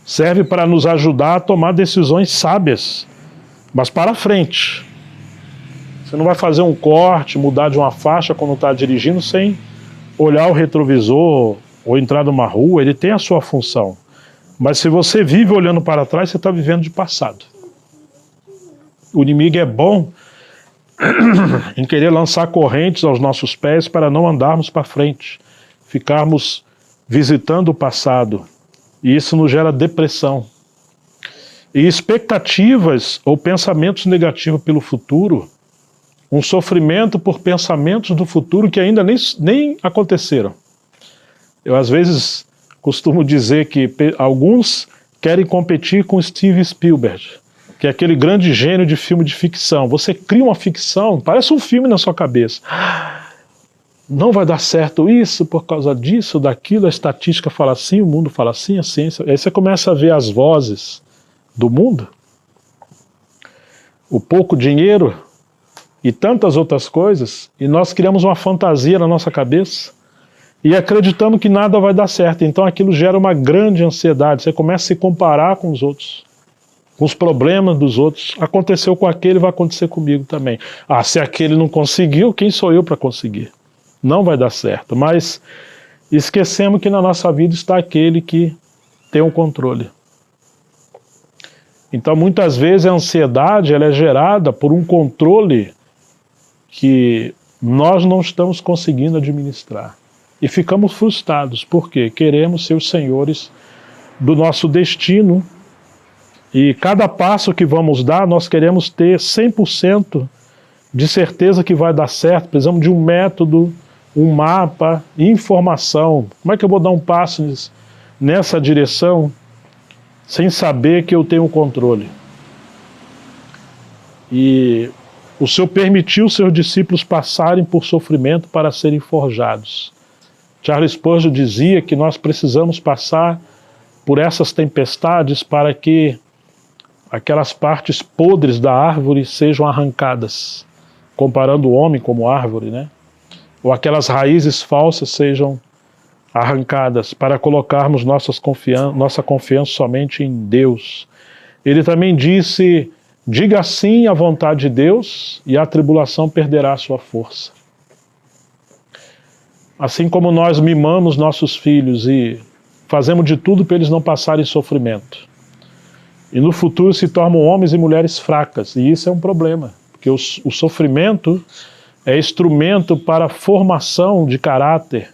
serve para nos ajudar a tomar decisões sábias, mas para frente. Você não vai fazer um corte, mudar de uma faixa quando está dirigindo sem olhar o retrovisor, ou entrar numa rua, ele tem a sua função. Mas se você vive olhando para trás, você está vivendo de passado. O inimigo é bom em querer lançar correntes aos nossos pés para não andarmos para frente, ficarmos visitando o passado. E isso nos gera depressão. E expectativas ou pensamentos negativos pelo futuro, um sofrimento por pensamentos do futuro que ainda nem aconteceram. Eu às vezes costumo dizer que alguns querem competir com Steven Spielberg, que é aquele grande gênio de filme de ficção. Você cria uma ficção, parece um filme na sua cabeça. Não vai dar certo isso por causa disso, daquilo, a estatística fala assim, o mundo fala assim, a ciência... Aí você começa a ver as vozes do mundo, o pouco dinheiro e tantas outras coisas, e nós criamos uma fantasia na nossa cabeça e acreditamos que nada vai dar certo. Então aquilo gera uma grande ansiedade, você começa a se comparar com os outros, com os problemas dos outros. Aconteceu com aquele, vai acontecer comigo também. Ah, se aquele não conseguiu, quem sou eu para conseguir? Não vai dar certo. Mas esquecemos que na nossa vida está aquele que tem o controle. Então muitas vezes a ansiedade ela é gerada por um controle que nós não estamos conseguindo administrar. E ficamos frustrados, porque queremos ser os senhores do nosso destino. E cada passo que vamos dar, nós queremos ter 100% de certeza que vai dar certo. Precisamos de um método, um mapa, informação. Como é que eu vou dar um passo nessa direção sem saber que eu tenho o controle? E o Senhor permitiu seus discípulos passarem por sofrimento para serem forjados. Charles Spurgeon dizia que nós precisamos passar por essas tempestades para que aquelas partes podres da árvore sejam arrancadas, comparando o homem como árvore, né? Ou aquelas raízes falsas sejam arrancadas para colocarmos nossa confiança somente em Deus. Ele também disse: diga sim à vontade de Deus e a tribulação perderá a sua força. Assim como nós mimamos nossos filhos e fazemos de tudo para eles não passarem sofrimento. E no futuro se tornam homens e mulheres fracas. E isso é um problema, porque o sofrimento é instrumento para a formação de caráter,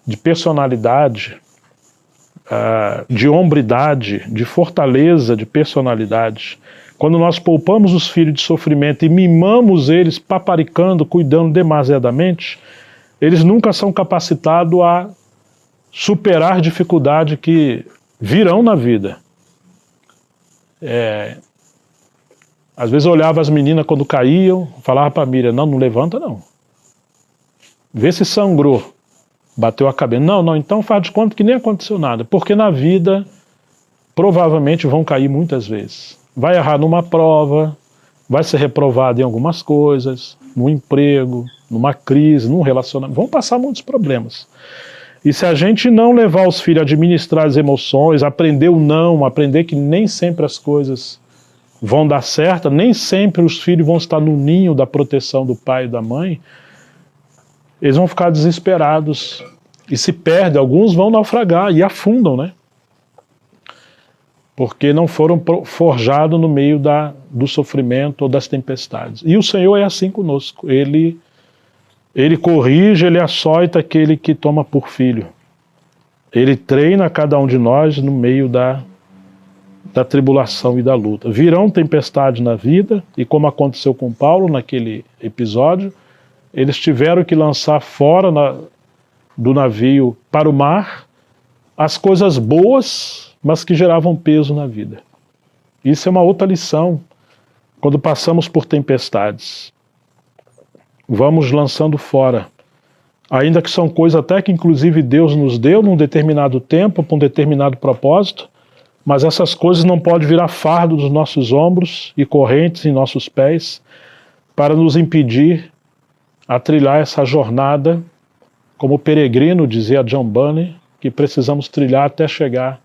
de personalidade, de hombridade, de fortaleza, de personalidade. Quando nós poupamos os filhos de sofrimento e mimamos eles, paparicando, cuidando demasiadamente, eles nunca são capacitados a superar dificuldades que virão na vida. Às vezes eu olhava as meninas quando caíam, falava para a Miriam: não levanta não. Vê se sangrou, bateu a cabeça. Não, então faz de conta que nem aconteceu nada. Porque na vida, provavelmente vão cair muitas vezes. Vai errar numa prova, vai ser reprovado em algumas coisas, no emprego, numa crise, num relacionamento. Vão passar muitos problemas. E se a gente não levar os filhos a administrar as emoções, aprender o não, aprender que nem sempre as coisas vão dar certo, nem sempre os filhos vão estar no ninho da proteção do pai e da mãe, eles vão ficar desesperados e se perdem. Alguns vão naufragar e afundam, né? Porque não foram forjados no meio do sofrimento ou das tempestades. E o Senhor é assim conosco. Ele corrige, Ele açoita aquele que toma por filho. Ele treina cada um de nós no meio da tribulação e da luta. Virão tempestades na vida, e como aconteceu com Paulo naquele episódio, eles tiveram que lançar fora do navio para o mar as coisas boas, mas que geravam peso na vida. Isso é uma outra lição quando passamos por tempestades. Vamos lançando fora, ainda que são coisas até que inclusive Deus nos deu num determinado tempo, para um determinado propósito, mas essas coisas não podem virar fardo dos nossos ombros e correntes em nossos pés para nos impedir a trilhar essa jornada, como peregrino, dizia John Bunyan, que precisamos trilhar até chegar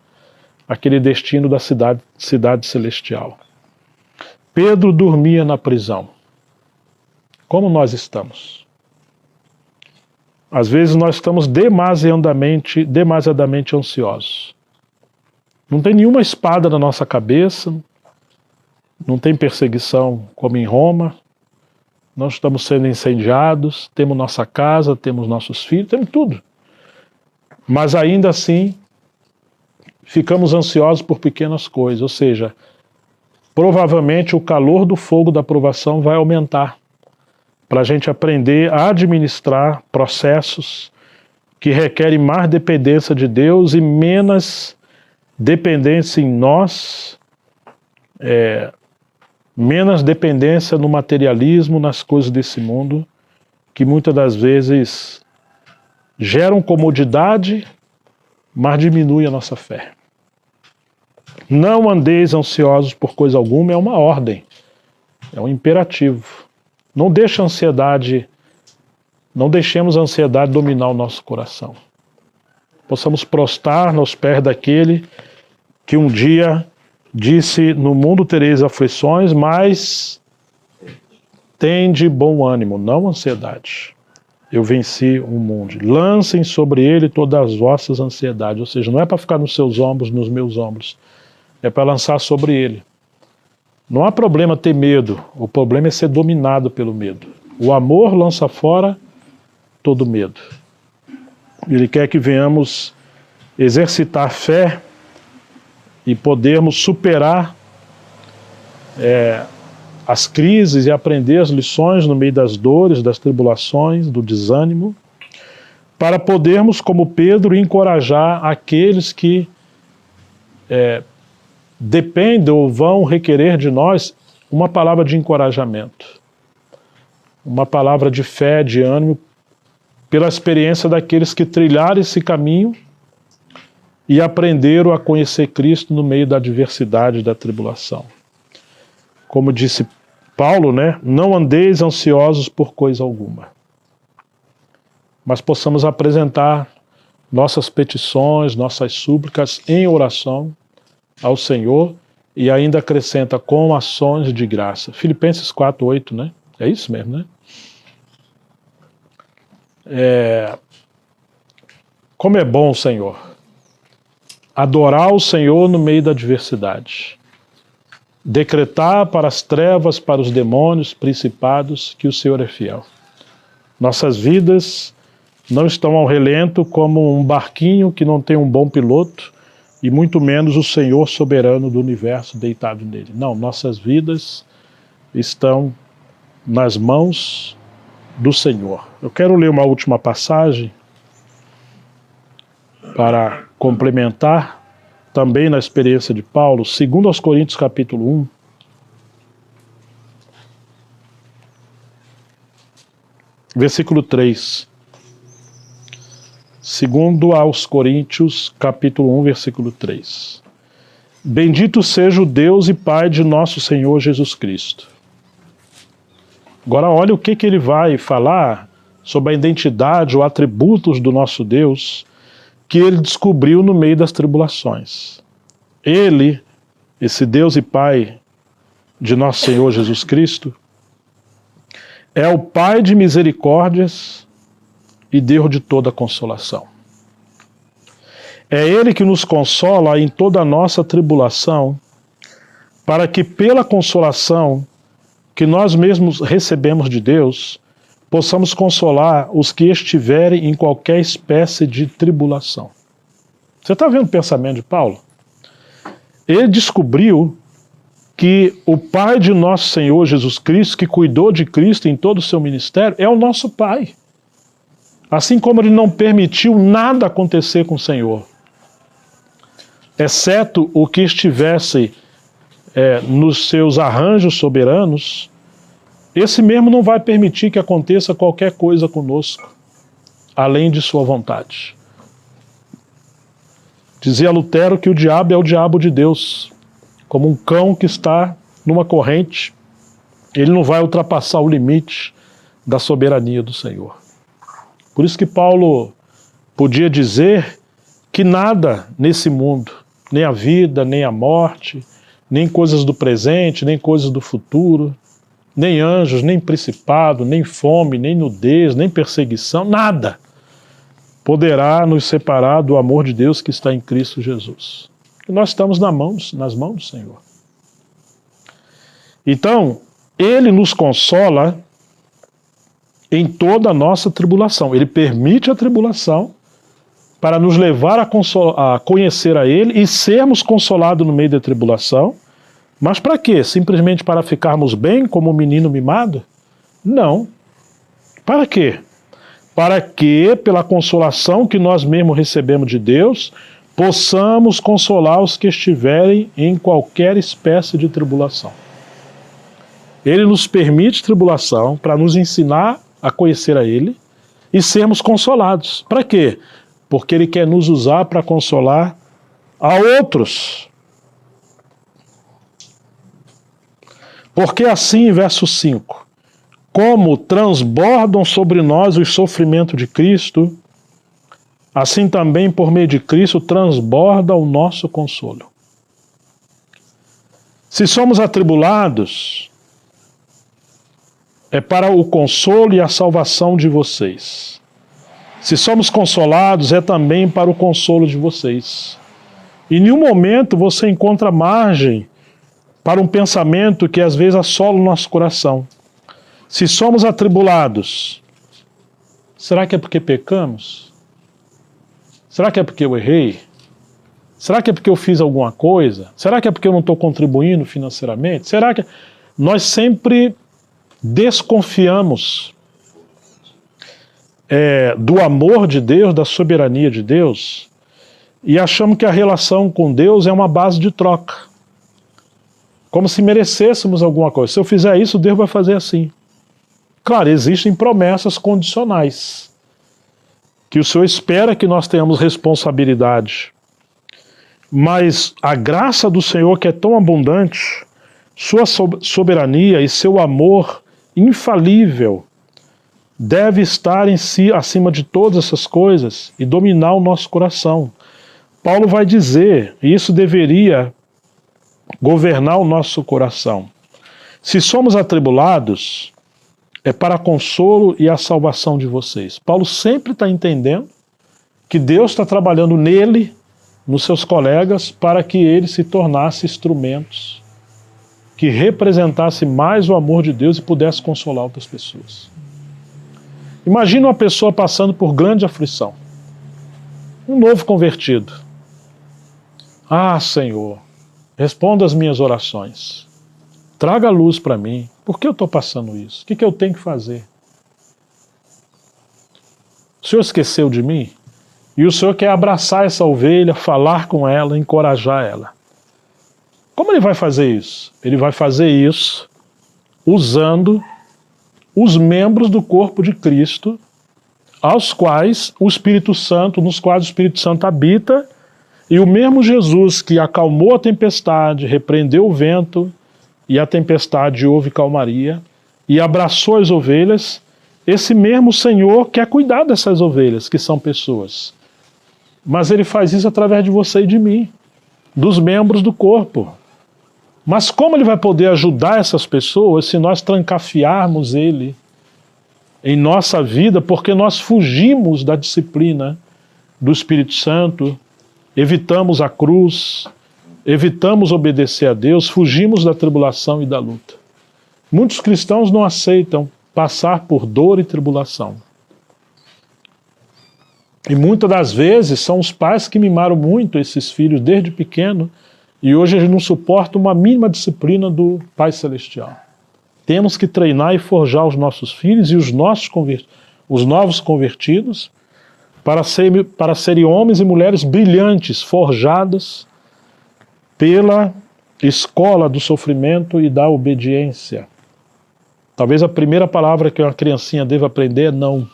àquele destino da cidade celestial. Pedro dormia na prisão. Como nós estamos? Às vezes nós estamos demasiadamente ansiosos. Não tem nenhuma espada na nossa cabeça, não tem perseguição como em Roma, não estamos sendo incendiados, temos nossa casa, temos nossos filhos, temos tudo. Mas ainda assim, ficamos ansiosos por pequenas coisas, ou seja, provavelmente o calor do fogo da provação vai aumentar para a gente aprender a administrar processos que requerem mais dependência de Deus e menos dependência em nós, menos dependência no materialismo, nas coisas desse mundo, que muitas das vezes geram comodidade, mas diminui a nossa fé. Não andeis ansiosos por coisa alguma, é uma ordem, é um imperativo. Não deixemos a ansiedade dominar o nosso coração. Possamos prostrar nos pés daquele que um dia disse: no mundo tereis aflições, mas tende bom ânimo, não ansiedade. Eu venci o mundo. Lancem sobre ele todas as vossas ansiedades. Ou seja, não é para ficar nos seus ombros, nos meus ombros. É para lançar sobre ele. Não há problema ter medo. O problema é ser dominado pelo medo. O amor lança fora todo medo. Ele quer que venhamos exercitar fé e podermos superar as crises e aprender as lições no meio das dores, das tribulações, do desânimo, para podermos, como Pedro, encorajar aqueles que dependem ou vão requerer de nós uma palavra de encorajamento, uma palavra de fé, de ânimo, pela experiência daqueles que trilharam esse caminho e aprenderam a conhecer Cristo no meio da adversidade e da tribulação. Como disse Paulo, não andeis ansiosos por coisa alguma, mas possamos apresentar nossas petições, nossas súplicas em oração ao Senhor e ainda acrescenta com ações de graça. Filipenses 4:8, É isso mesmo, Como é bom, Senhor, adorar o Senhor no meio da adversidade. Decretar para as trevas, para os demônios, principados, que o Senhor é fiel. Nossas vidas não estão ao relento como um barquinho que não tem um bom piloto e muito menos o Senhor soberano do universo deitado nele. Não, nossas vidas estão nas mãos do Senhor. Eu quero ler uma última passagem para complementar, também na experiência de Paulo, 2 Coríntios capítulo 1, versículo 3. 2 Coríntios capítulo 1, versículo 3. Bendito seja o Deus e Pai de nosso Senhor Jesus Cristo. Agora olha o que ele vai falar sobre a identidade ou atributos do nosso Deus que ele descobriu no meio das tribulações. Ele, esse Deus e Pai de nosso Senhor Jesus Cristo, é o Pai de misericórdias e Deus de toda consolação. É Ele que nos consola em toda a nossa tribulação, para que pela consolação que nós mesmos recebemos de Deus, possamos consolar os que estiverem em qualquer espécie de tribulação. Você está vendo o pensamento de Paulo? Ele descobriu que o Pai de nosso Senhor Jesus Cristo, que cuidou de Cristo em todo o seu ministério, é o nosso Pai. Assim como ele não permitiu nada acontecer com o Senhor, exceto o que estivesse nos seus arranjos soberanos, esse mesmo não vai permitir que aconteça qualquer coisa conosco, além de sua vontade. Dizia Lutero que o diabo é o diabo de Deus, como um cão que está numa corrente, ele não vai ultrapassar o limite da soberania do Senhor. Por isso que Paulo podia dizer que nada nesse mundo, nem a vida, nem a morte, nem coisas do presente, nem coisas do futuro, nem anjos, nem principado, nem fome, nem nudez, nem perseguição, nada poderá nos separar do amor de Deus que está em Cristo Jesus? E nós estamos nas mãos do Senhor. Então, Ele nos consola em toda a nossa tribulação. Ele permite a tribulação para nos levar a conhecer a Ele e sermos consolados no meio da tribulação. Mas para quê? Simplesmente para ficarmos bem como um menino mimado? Não. Para quê? Para que, pela consolação que nós mesmos recebemos de Deus, possamos consolar os que estiverem em qualquer espécie de tribulação. Ele nos permite tribulação para nos ensinar a conhecer a Ele e sermos consolados. Para quê? Porque Ele quer nos usar para consolar a outros. Porque assim, verso 5, como transbordam sobre nós os sofrimentos de Cristo, assim também por meio de Cristo transborda o nosso consolo. Se somos atribulados, é para o consolo e a salvação de vocês. Se somos consolados, é também para o consolo de vocês. Em nenhum momento você encontra margem para um pensamento que às vezes assola o nosso coração. Se somos atribulados, será que é porque pecamos? Será que é porque eu errei? Será que é porque eu fiz alguma coisa? Será que é porque eu não estou contribuindo financeiramente? Será que... Nós sempre desconfiamos do amor de Deus, da soberania de Deus, e achamos que a relação com Deus é uma base de troca. Como se merecêssemos alguma coisa. Se eu fizer isso, Deus vai fazer assim. Claro, existem promessas condicionais, que o Senhor espera que nós tenhamos responsabilidade. Mas a graça do Senhor, que é tão abundante, sua soberania e seu amor infalível, deve estar em si acima de todas essas coisas e dominar o nosso coração. Paulo vai dizer, e isso deveria governar o nosso coração. Se somos atribulados, é para consolo e a salvação de vocês. Paulo sempre está entendendo que Deus está trabalhando nele, nos seus colegas, para que ele se tornasse instrumentos que representasse mais o amor de Deus e pudesse consolar outras pessoas. Imagina uma pessoa passando por grande aflição. Um novo convertido. Ah, Senhor, responda as minhas orações. Traga luz para mim. Por que eu estou passando isso? O que eu tenho que fazer? O Senhor esqueceu de mim? E o Senhor quer abraçar essa ovelha, falar com ela, encorajar ela. Como Ele vai fazer isso? Ele vai fazer isso usando os membros do corpo de Cristo, aos quais o Espírito Santo, nos quais o Espírito Santo habita, e o mesmo Jesus que acalmou a tempestade, repreendeu o vento, e a tempestade houve calmaria, e abraçou as ovelhas, esse mesmo Senhor quer cuidar dessas ovelhas, que são pessoas. Mas Ele faz isso através de você e de mim, dos membros do corpo. Mas como Ele vai poder ajudar essas pessoas se nós trancafiarmos Ele em nossa vida, porque nós fugimos da disciplina do Espírito Santo, evitamos a cruz, evitamos obedecer a Deus, fugimos da tribulação e da luta. Muitos cristãos não aceitam passar por dor e tribulação. E muitas das vezes são os pais que mimaram muito esses filhos desde pequeno e hoje eles não suportam uma mínima disciplina do Pai Celestial. Temos que treinar e forjar os nossos filhos e os novos convertidos para serem homens e mulheres brilhantes, forjados pela escola do sofrimento e da obediência. Talvez a primeira palavra que uma criancinha deva aprender é não.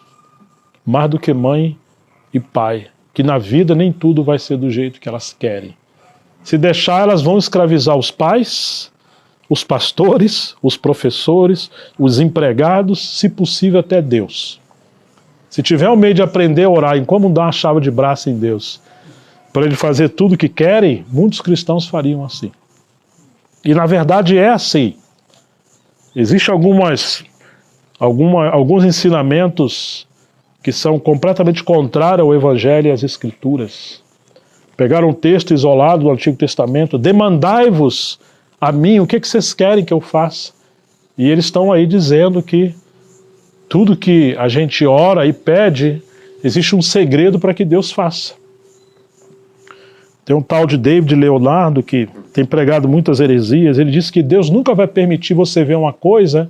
Mais do que mãe e pai. Que na vida nem tudo vai ser do jeito que elas querem. Se deixar, elas vão escravizar os pais, os pastores, os professores, os empregados, se possível até Deus. Se tiver o meio de aprender a orar em como dar uma chave de braço em Deus, para ele fazer tudo o que querem, muitos cristãos fariam assim. E na verdade é assim. Existem alguns ensinamentos que são completamente contrárias ao Evangelho e às Escrituras. Pegaram um texto isolado do Antigo Testamento, demandai-vos a mim, o que vocês querem que eu faça? E eles estão aí dizendo que tudo que a gente ora e pede, existe um segredo para que Deus faça. Tem um tal de David Leonardo que tem pregado muitas heresias, ele diz que Deus nunca vai permitir você ver uma coisa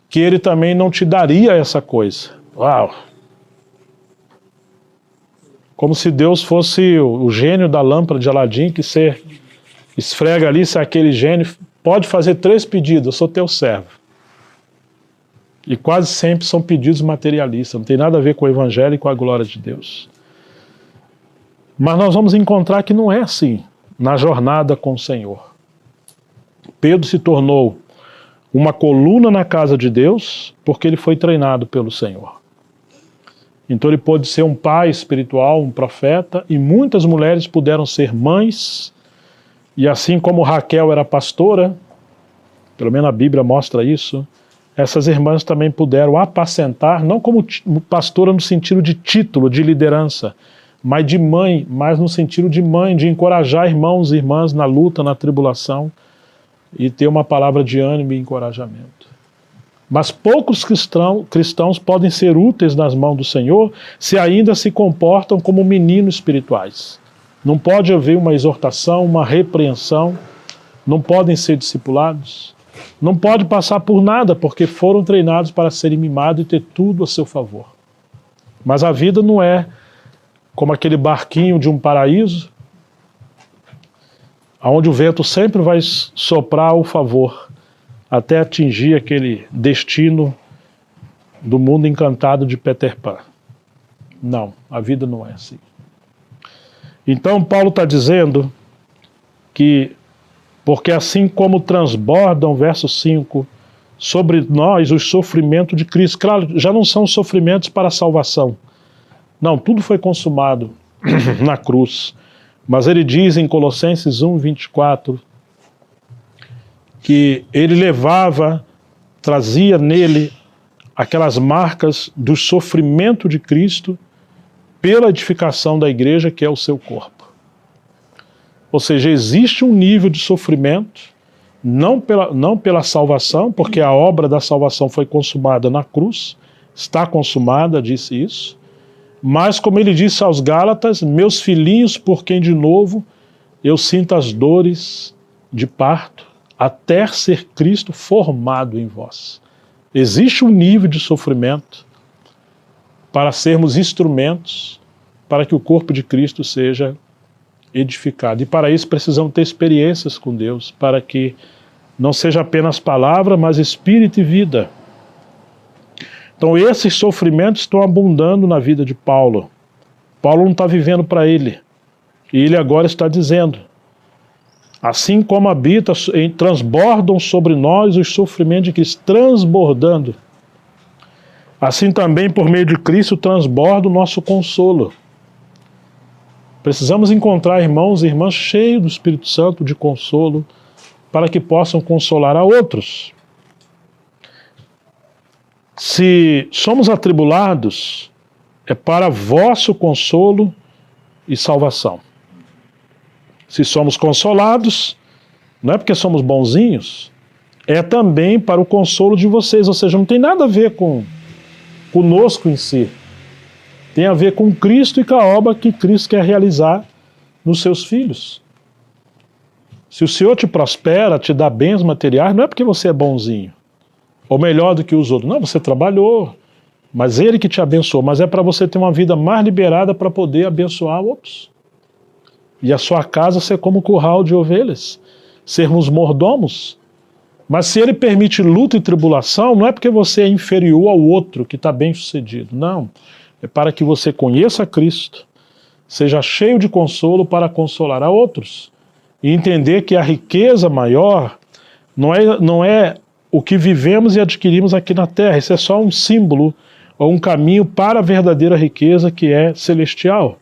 que ele também não te daria essa coisa. Uau! Como se Deus fosse o gênio da lâmpada de Aladim, que você esfrega ali, se aquele gênio pode fazer 3 pedidos, eu sou teu servo. E quase sempre são pedidos materialistas, não tem nada a ver com o Evangelho e com a glória de Deus. Mas nós vamos encontrar que não é assim na jornada com o Senhor. Pedro se tornou uma coluna na casa de Deus porque ele foi treinado pelo Senhor. Então ele pôde ser um pai espiritual, um profeta, e muitas mulheres puderam ser mães, e assim como Raquel era pastora, pelo menos a Bíblia mostra isso, essas irmãs também puderam apacentar, não como pastora no sentido de título, de liderança, mas de mãe, mas no sentido de mãe, de encorajar irmãos e irmãs na luta, na tribulação, e ter uma palavra de ânimo e encorajamento. Mas poucos cristãos podem ser úteis nas mãos do Senhor se ainda se comportam como meninos espirituais. Não pode haver uma exortação, uma repreensão, não podem ser discipulados, não pode passar por nada, porque foram treinados para serem mimados e ter tudo a seu favor. Mas a vida não é como aquele barquinho de um paraíso, onde o vento sempre vai soprar ao favor, até atingir aquele destino do mundo encantado de Peter Pan. Não, a vida não é assim. Então Paulo está dizendo que, porque assim como transbordam, verso 5, sobre nós os sofrimentos de Cristo, claro, já não são sofrimentos para a salvação. Não, tudo foi consumado na cruz. Mas ele diz em Colossenses 1:24, que ele trazia nele aquelas marcas do sofrimento de Cristo pela edificação da igreja, que é o seu corpo. Ou seja, existe um nível de sofrimento, não pela salvação, porque a obra da salvação foi consumada na cruz, está consumada, disse isso, mas como ele disse aos Gálatas, meus filhinhos, por quem de novo eu sinto as dores de parto, até ser Cristo formado em vós. Existe um nível de sofrimento para sermos instrumentos para que o corpo de Cristo seja edificado. E para isso precisamos ter experiências com Deus, para que não seja apenas palavra, mas espírito e vida. Então esses sofrimentos estão abundando na vida de Paulo. Paulo não está vivendo para ele. E ele agora está dizendo, assim como transbordam sobre nós os sofrimentos de Cristo, transbordando, assim também por meio de Cristo transborda o nosso consolo. Precisamos encontrar irmãos e irmãs cheios do Espírito Santo de consolo, para que possam consolar a outros. Se somos atribulados, é para vosso consolo e salvação. Se somos consolados, não é porque somos bonzinhos, é também para o consolo de vocês, ou seja, não tem nada a ver conosco em si. Tem a ver com Cristo e com a obra que Cristo quer realizar nos seus filhos. Se o Senhor te prospera, te dá bens materiais, não é porque você é bonzinho, ou melhor do que os outros. Não, você trabalhou, mas Ele que te abençoou, mas é para você ter uma vida mais liberada para poder abençoar outros. E a sua casa ser como um curral de ovelhas, sermos mordomos. Mas se Ele permite luta e tribulação, não é porque você é inferior ao outro que está bem sucedido, não. É para que você conheça Cristo, seja cheio de consolo para consolar a outros. E entender que a riqueza maior não é o que vivemos e adquirimos aqui na terra. Isso é só um símbolo ou um caminho para a verdadeira riqueza, que é celestial.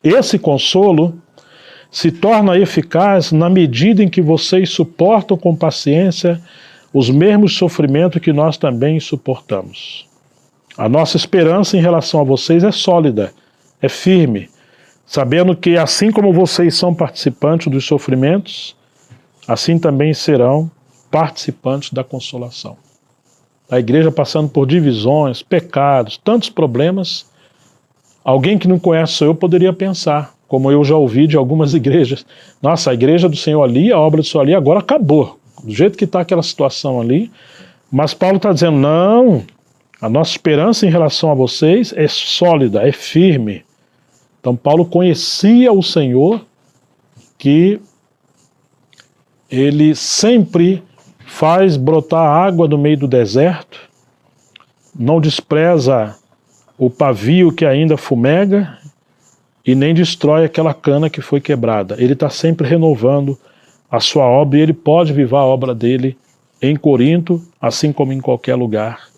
Esse consolo se torna eficaz na medida em que vocês suportam com paciência os mesmos sofrimentos que nós também suportamos. A nossa esperança em relação a vocês é sólida, é firme, sabendo que assim como vocês são participantes dos sofrimentos, assim também serão participantes da consolação. A igreja passando por divisões, pecados, tantos problemas, alguém que não conhece eu poderia pensar, como eu já ouvi de algumas igrejas, nossa, a igreja do Senhor ali, a obra do Senhor ali, agora acabou, do jeito que está aquela situação ali, mas Paulo está dizendo, não, a nossa esperança em relação a vocês é sólida, é firme. Então Paulo conhecia o Senhor, que ele sempre faz brotar água no meio do deserto, não despreza o pavio que ainda fumega e nem destrói aquela cana que foi quebrada. Ele está sempre renovando a sua obra e ele pode viver a obra dele em Corinto, assim como em qualquer lugar.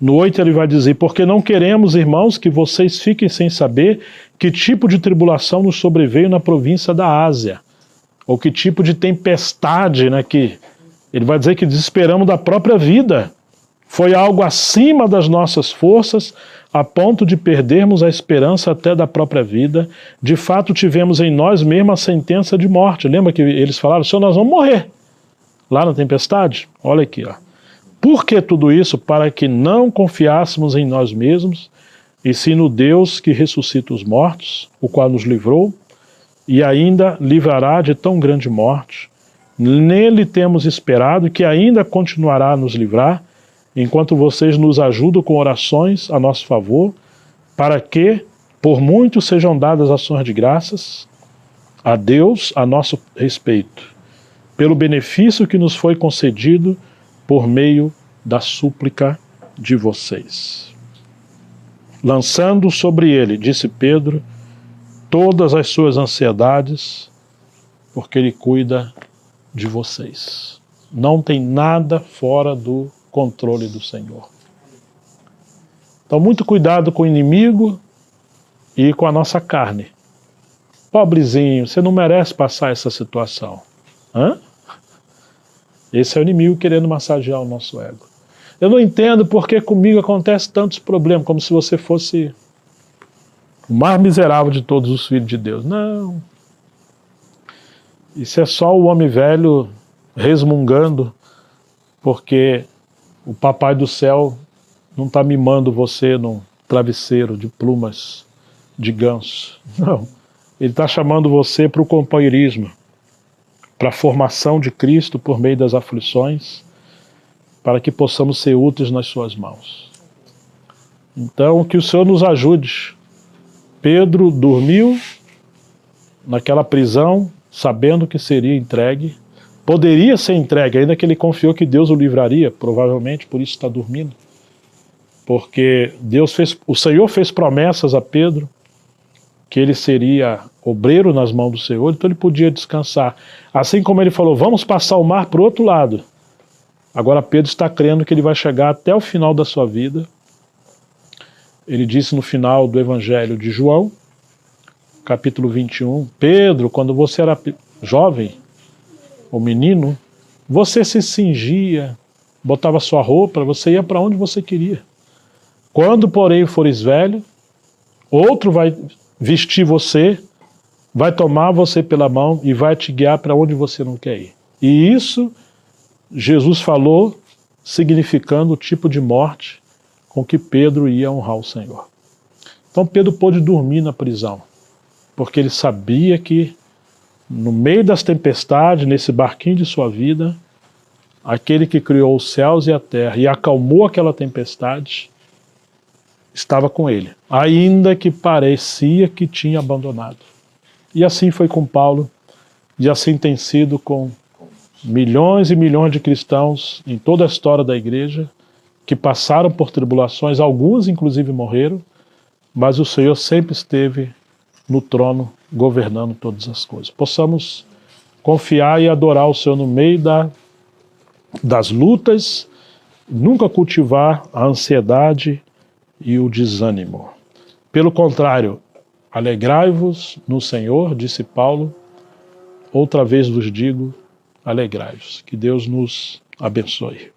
No 8 ele vai dizer, porque não queremos, irmãos, que vocês fiquem sem saber que tipo de tribulação nos sobreveio na província da Ásia, ou que tipo de tempestade, né, que ele vai dizer que desesperamos da própria vida. Foi algo acima das nossas forças, a ponto de perdermos a esperança até da própria vida. De fato, tivemos em nós mesmos a sentença de morte. Lembra que eles falaram, Senhor, nós vamos morrer. Lá na tempestade? Olha aqui, ó. Por que tudo isso? Para que não confiássemos em nós mesmos, e sim no Deus que ressuscita os mortos, o qual nos livrou, e ainda livrará de tão grande morte. Nele temos esperado que ainda continuará a nos livrar, enquanto vocês nos ajudam com orações a nosso favor, para que, por muito, sejam dadas ações de graças a Deus a nosso respeito, pelo benefício que nos foi concedido por meio da súplica de vocês. Lançando sobre ele, disse Pedro, todas as suas ansiedades, porque ele cuida de vocês. Não tem nada fora do controle do Senhor. Então, muito cuidado com o inimigo e com a nossa carne. Pobrezinho, você não merece passar essa situação. Hã? Esse é o inimigo querendo massagear o nosso ego. Eu não entendo porque comigo acontece tantos problemas, como se você fosse o mais miserável de todos os filhos de Deus. Não. Isso é só o homem velho resmungando, porque o papai do céu não está mimando você num travesseiro de plumas de ganso. Não. Ele está chamando você para o companheirismo, para a formação de Cristo por meio das aflições, para que possamos ser úteis nas suas mãos. Então, que o Senhor nos ajude. Pedro dormiu naquela prisão, sabendo que seria entregue. Poderia ser entregue, ainda que ele confiou que Deus o livraria, provavelmente por isso está dormindo. Porque o Senhor fez promessas a Pedro, que ele seria obreiro nas mãos do Senhor, então ele podia descansar. Assim como ele falou, vamos passar o mar para o outro lado. Agora Pedro está crendo que ele vai chegar até o final da sua vida. Ele disse no final do Evangelho de João, capítulo 21, Pedro, quando você era jovem, ou menino, você se cingia, botava sua roupa, você ia para onde você queria. Quando, porém, fores velho, outro vai vestir você, vai tomar você pela mão e vai te guiar para onde você não quer ir. E isso Jesus falou, significando o tipo de morte com que Pedro ia honrar o Senhor. Então Pedro pôde dormir na prisão, porque ele sabia que no meio das tempestades, nesse barquinho de sua vida, aquele que criou os céus e a terra e acalmou aquela tempestade, estava com ele, ainda que parecia que tinha abandonado. E assim foi com Paulo, e assim tem sido com milhões e milhões de cristãos em toda a história da igreja, que passaram por tribulações, alguns inclusive morreram, mas o Senhor sempre esteve no trono, governando todas as coisas. Possamos confiar e adorar o Senhor no meio das lutas, nunca cultivar a ansiedade e o desânimo. Pelo contrário, alegrai-vos no Senhor, disse Paulo, outra vez vos digo, alegrai-vos. Que Deus nos abençoe.